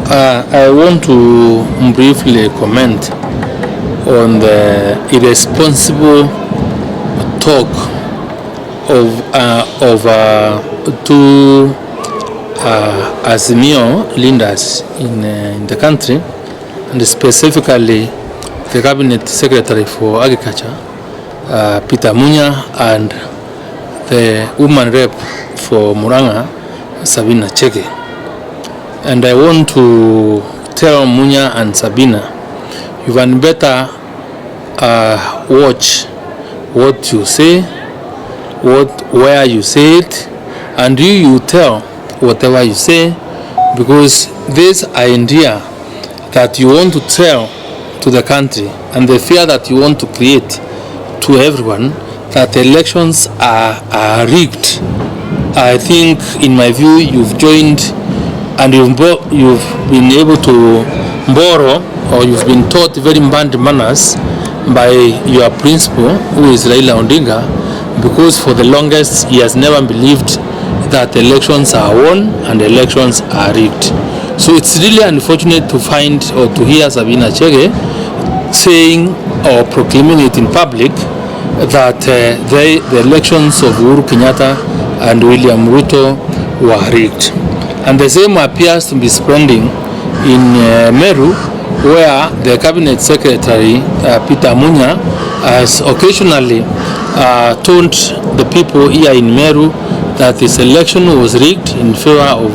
I want to briefly comment on the irresponsible talk of two Azimio leaders in the country, and specifically the Cabinet Secretary for Agriculture, Peter Munya, and the woman rep for Muranga, Sabina Chege. And I want to tell Munya and Sabina, you can better watch what you say, where you say it, and you tell whatever you say, because this idea that you want to tell to the country and the fear that you want to create to everyone that elections are rigged, I think, in my view, you've joined and you've been able to borrow, or you've been taught very bad manners by your principal, who is Raila Odinga, because for the longest he has never believed that elections are won and elections are rigged. So it's really unfortunate to find or to hear Sabina Chege saying or proclaiming it in public that the elections of Uhuru Kenyatta and William Ruto were rigged. And the same appears to be spreading in Meru, where the Cabinet Secretary, Peter Munya, has occasionally told the people here in Meru that this election was rigged in favor of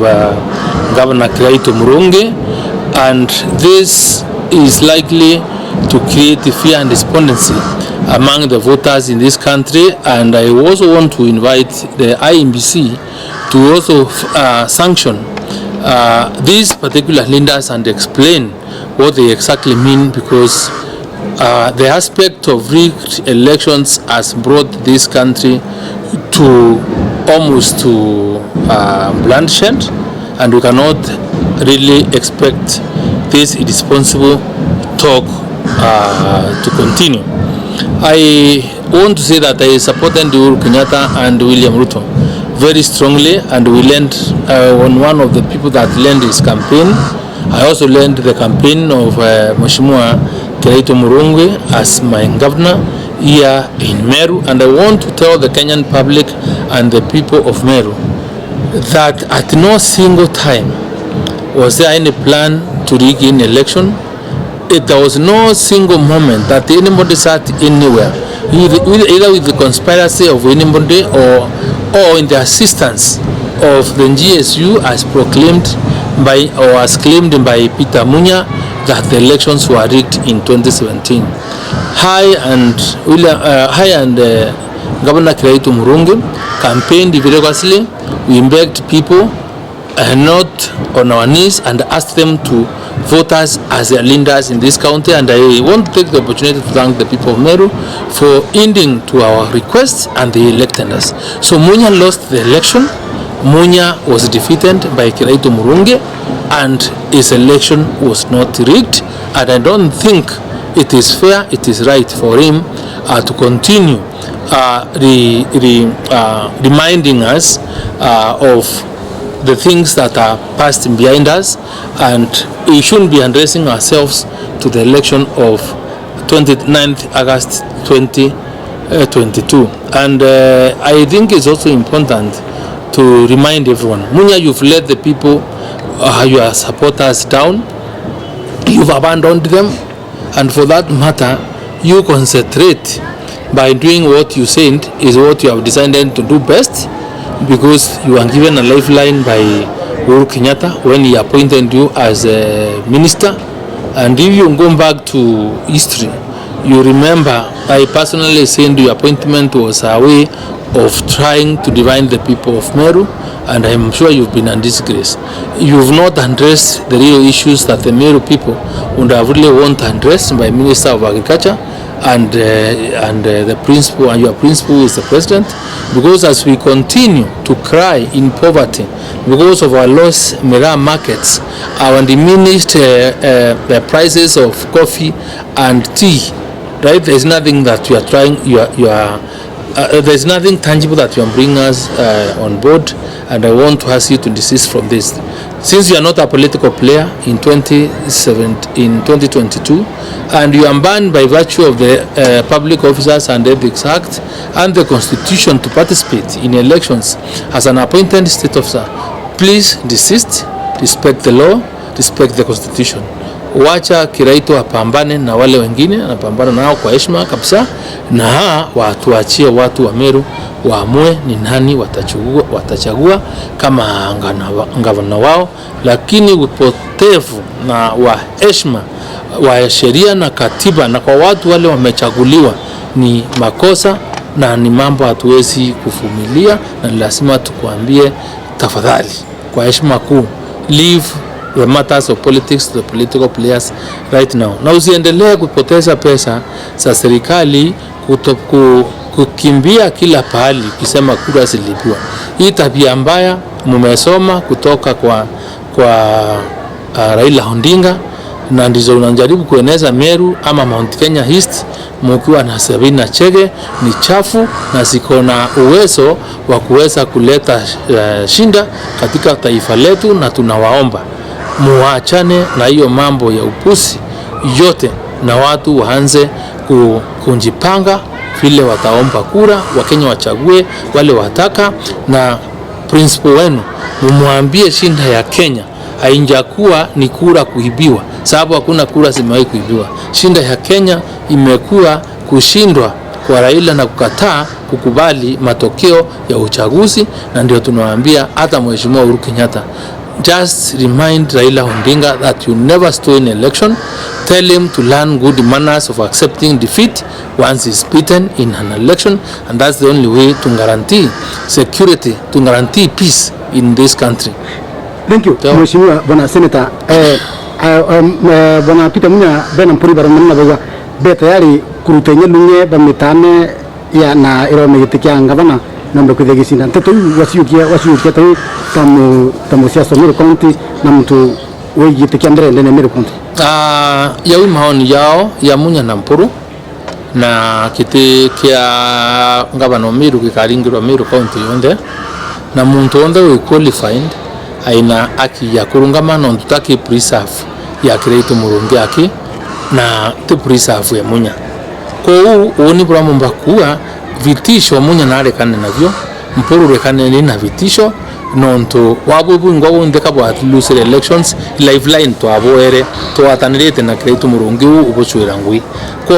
Governor Murungi, and this is likely to create fear and despondency among the voters in this country. And I also want to invite the IMBC to also sanction these particular leaders and explain what they exactly mean, because the aspect of rigged elections has brought this country to almost to bloodshed, and we cannot really expect this irresponsible talk to continue. I want to say that I supported Uhuru Kenyatta and William Ruto very strongly, and we learned on one of the people that led his campaign. I also learned the campaign of Mheshimiwa Murungi as my governor here in Meru, and I want to tell the Kenyan public and the people of Meru that at no single time was there any plan to rig in election. There was no single moment that anybody sat anywhere, either with the conspiracy of anybody or in the assistance of the GSU as proclaimed by or as claimed by Peter Munya that the elections were rigged in 2017. Governor Murungi campaigned vigorously. We begged people not on our knees and asked them to vote us as their leaders in this county. And I want to take the opportunity to thank the people of Meru for ending to our requests, and they elected us. So Munya lost the election. Munya was defeated by Kiraitu Murungi, and his election was not rigged. And I don't think it is fair, it is right for him to continue reminding us of the things that are past behind us, and we shouldn't be addressing ourselves to the election of 29th August 2022. And I think it's also important to remind everyone, Munya, you've let the people, your supporters down, you've abandoned them, and for that matter, you concentrate by doing what you said is what you have decided to do best, because you were given a lifeline by Uhuru Kenyatta when he appointed you as a minister. And if you go back to history, you remember I personally said your appointment was a way of trying to divide the people of Meru, and I'm sure you've been in disgrace. You've not addressed the real issues that the Meru people would have really want addressed by Minister of Agriculture and the principal, and your principal is the president, because as we continue to cry in poverty because of our lost mirror markets, our diminished the prices of coffee and tea, right? There's nothing that you are trying, there's nothing tangible that you are bringing us on board, and I want to ask you to desist from this. since you are not a political player in 2022, and you are banned by virtue of the Public Officers and Ethics Act and the Constitution to participate in elections as an appointed state officer, please desist, respect the law, respect the Constitution. Wacha Kiraito apambane na wale wengine, anapambana nao kwa heshima kabisa, na watuachie watu wa Meru waamue ni nani watachagua kama ngavana wao. Lakini upotevu na wa heshima wa sheria na katiba na kwa watu wale wamechaguliwa ni makosa na ni mambo hatuwezi kuvumilia, na lazima tukuambie tafadhali kwa heshima kuu, leave the matters of politics to the political players right now. Na usiendelee kupoteza pesa za serikali kukimbia kila pahali ukisema kura zilipiwa. Hii tabia mbaya mumesoma kutoka kwa Raila Odinga, na ndizo unajaribu kueneza Meru ama Mount Kenya East mkiwa na Sabina Chege. Ni chafu na ziko na uwezo wa kuweza kuleta shinda katika taifa letu, na tunawaomba muachane na hiyo mambo ya upusi yote, na watu waanze kunjipanga vile wataomba kura, Wakenya wachague wale wataka. Na principal wenu mumwambie shinda ya Kenya hainjakuwa ni kura kuibiwa, sababu hakuna kura zimewahi kuibiwa. Shinda ya Kenya imekuwa kushindwa kwa Raila na kukataa kukubali matokeo ya uchaguzi, na ndio tunawaambia hata Mheshimiwa Uhuru Kenyatta, just remind Raila Odinga that you never stole an election. Tell him to learn good manners of accepting defeat once he's beaten in an election, and that's the only way to guarantee security, to guarantee peace in this country. Thank you, Mheshimiwa Bwana Senator. Bwana Peter Munya bena mpuri baramana baga betayari kurutenya lunge bamitane ya na irome gitikia ngavana nambe kuthegisinda nteto wasiukia tawi tamu siasa Meru County na mtu wigitikia mbere ndene Meru County. Yawi maoni yao ya Munya na Mpuru na kiti kia ngavana Meru kikaringirwa Meru County yonde, na muntu onde we qualified aina aki ya kurungamana ndutaki preserve ya kireito murungi aki na te preserve ya Munya. Kwa uoni buramu mbakuwa vitisho Munya na arekane navyo, Mpuru rekane na vitisho nonto wabubu ngwa ndeka bwa lose elections lifeline to aboere to atanirete na kireito murungi ubuchwira ngwi. Kwa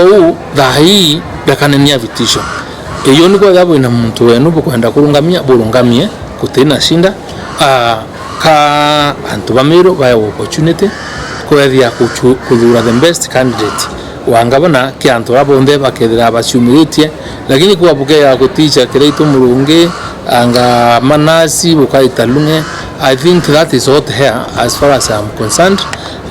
dahi rekane nya vitisho eyo niko yabo ina muntu wenu bukwenda burungamie kutena shinda ka antu bamiro baya opportunity kwethia kuthura the best candidate wangabona kiantu abonde bakethira bashumiritie, lakini kuabuke ya kuticha kireito murungi anga manasi bukaita lunge. I think that is what here as far as I'm concerned,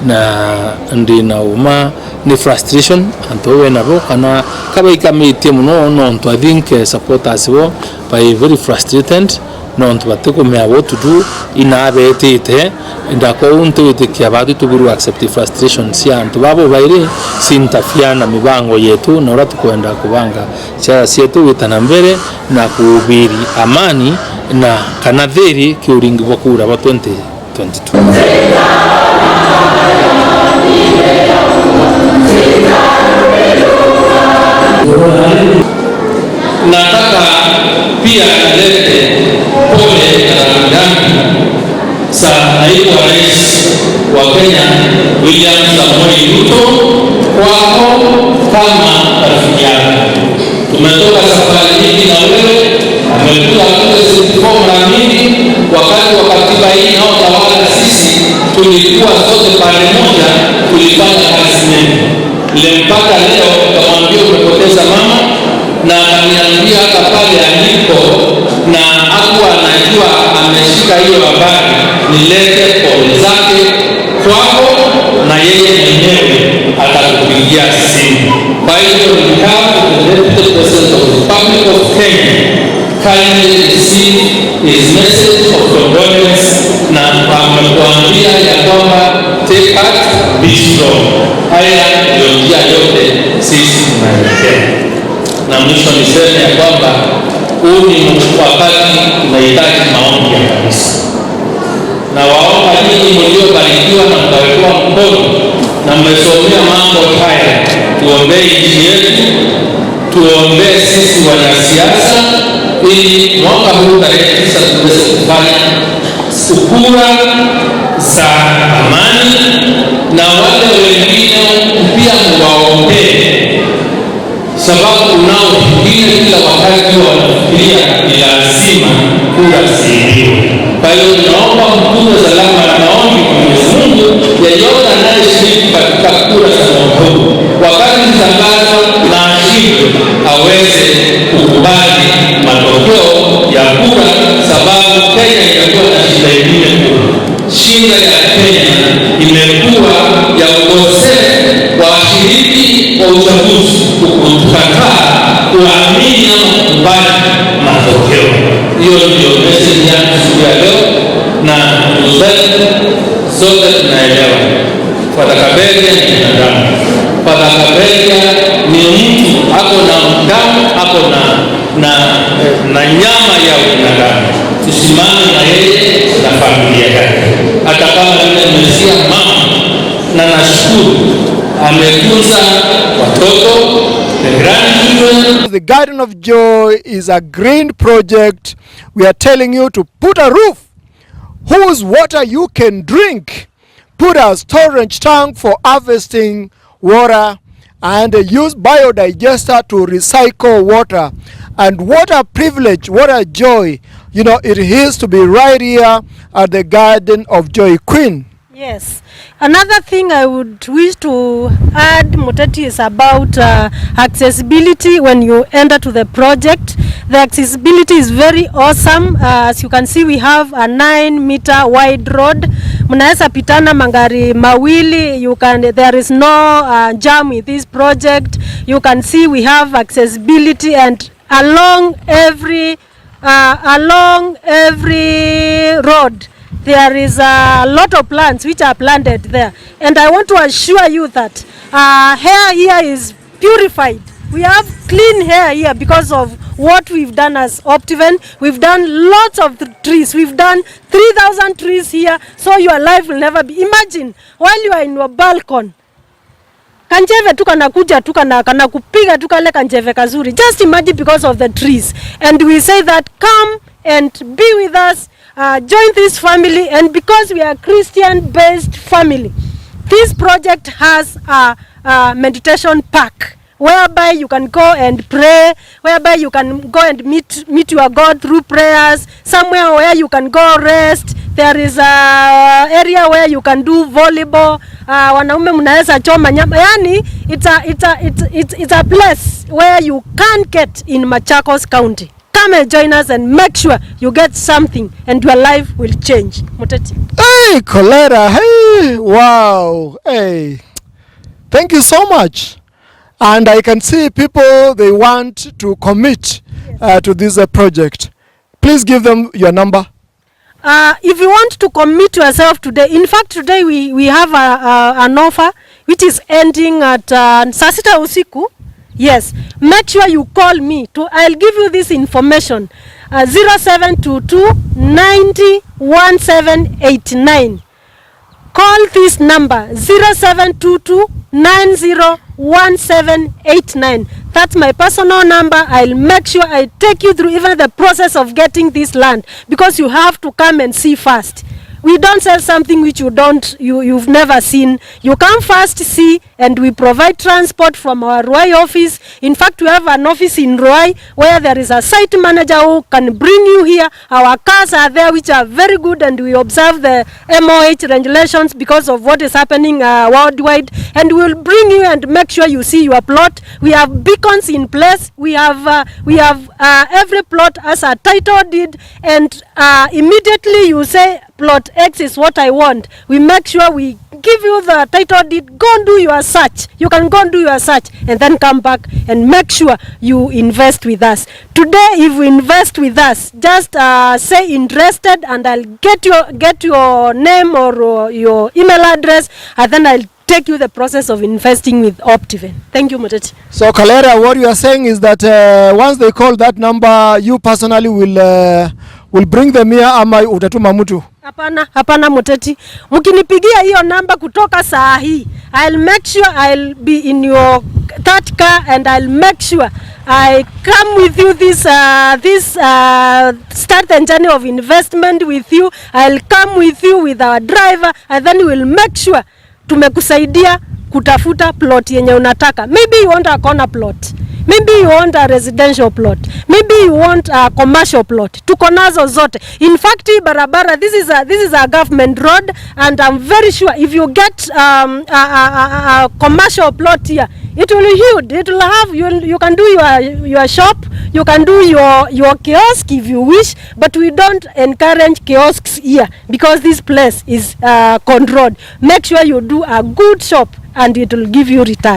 na ndina uma ni frustration anto wena bo kana kabaika meeting no nto. I think supporters wo by very frustrated no nto bateko me what to do inabetete ndako unto itikia badu tuburu accept frustration si anto babo baire sintafiana mibango yetu na ora tukwenda kubanga cha sietu witana mbere na kuhubiri amani na kanadheri kiuringi bokura ba 2022. Nataka pia nilete pole na rambirambi za naibu wa rais wa Kenya William Samoei Ruto kwako kama rafiki yako. Tumetoka safari hii na wewe, amekuwa kule mara mingi. Wakati wa katiba hii na utawala sisi tulikuwa sote pande moja, tulifanya kazi nyingi. Ile mpaka leo kamwambia umepoteza mama, na akaniambia hata pale aliko na hakuwa anajua ameshika hiyo habari, nilete pole zake kwako na yeye mwenyewe atakupigia simu. Kwa hivyo nikao the Deputy President of the Republic of Kenya kindly receive his message of condolence, na amekuambia ya kwamba take heart, be strong. Haya ndio njia yote sisi tunaelekea. Na mwisho niseme ya kwamba huu ni wakati tunahitaji maombi ya kanisa, na waomba nyinyi mmefanikiwa na mkawekewa mkono na mmesomea mambo haya, tuombee nchi yetu, tuombee sisi wanasiasa, ili mwaka huu tarehe 9 tuweze kufanya kura za amani, na wale wengine pia mwaombee, sababu kunao wengine kila wakati wanafikiria ni lazima kura ziibiwe. Kwa hiyo tunaomba mkuu salama na maombi kwa Mwenyezi Mungu, yeyote anayeshiriki katika kura za mwaka huu, wakati zitangazwa na ashinde, aweze kukubali matokeo ya kura, sababu Kenya imekuwa na shida nyingine kubwa. Shida ya Kenya imekuwa ya ukosefu wa washiriki wa uchaguzi kukataa kuamini na kukubali matokeo. Hiyo ndio message yangu siku ya leo, na ndugu zetu sote tunaelewa Father Kaberia ni binadamu. Father Kaberia ni mtu ako na damu, ako na nyama ya binadamu. Tusimame na yeye na familia yake, hata kama yule mmesia mama, na nashukuru ametunza watoto, the grandchildren. The Garden of Joy is a green project. We are telling you to put a roof whose water you can drink, put a storage tank for harvesting water, and use biodigester to recycle water. And what a privilege, what a joy, you know, it is to be right here at the Garden of Joy. Queen. Yes. Another thing I would wish to add, Muteti, is about accessibility when you enter to the project. The accessibility is very awesome. As you can see, we have a 9-meter wide road. Mnaesa pitana magari mawili. There is no jam with this project. You can see we have accessibility, and along every road there is a lot of plants which are planted there, and I want to assure you that hair here is purified. We have clean hair here because of what we've done as Optiven. We've done lots of trees. We've done 3,000 trees here, so your life will never be. Imagine while you are in your balcony, kanjeve tu kanakuja tu kana kupiga tu kale kanjeve kazuri. Just imagine, because of the trees. And we say that come and be with us, join this family, and because we are a Christian-based family, this project has a meditation park whereby you can go and pray, whereby you can go and meet your God through prayers, somewhere where you can go rest. There is a area where you can do volleyball. Wanaume mnaweza choma nyama. Yani it's a place where you can't get in Machakos County. Come and join us and make sure you get something and your life will change. Muteti. Hey, Kolera. Hey, wow. Hey, thank you so much. And I can see people, they want to commit to this project. Please give them your number. If you want to commit yourself today, in fact today we have an offer which is ending at Sasita usiku. Yes, make sure you call me. I'll give you this information. 0722 90 1789. Call this number 0722 901789. That's my personal number. I'll make sure I take you through even the process of getting this land, because you have to come and see first. We don't sell something which you've never seen. You come first, see, and we provide transport from our Ruai office. In fact, we have an office in Ruai where there is a site manager who can bring you here. Our cars are there which are very good, and we observe the MOH regulations because of what is happening worldwide. And we will bring you and make sure you see your plot. We have beacons in place. We have every plot as a title deed, and immediately you say, plot X is what I want. We make sure we give you the title deed. Go and do your search. You can go and do your search and then come back and make sure you invest with us. Today, if you invest with us, just say interested, and I'll get your name or your email address, and then I'll take you the process of investing with Optiven. Thank you, Muteti. So, Kalera, what you are saying is that once they call that number, you personally will will bring them here ama utatuma mtu? Hapana Muteti. Mkinipigia hiyo namba kutoka saa hii, I'll make sure I'll be in your that car and I'll make sure I come with you start the journey of investment with you. I'll come with you with our driver and then we'll make sure tumekusaidia kutafuta plot yenye unataka. Maybe you want a corner plot. Maybe you want a residential plot. Maybe you want a commercial plot. Tuko nazo zote. In fact, barabara, this is a government road, and I'm very sure if you get a commercial plot here, it will be huge. It will have you can do your shop, you can do your kiosk if you wish, but we don't encourage kiosks here because this place is controlled. Make sure you do a good shop and it will give you return.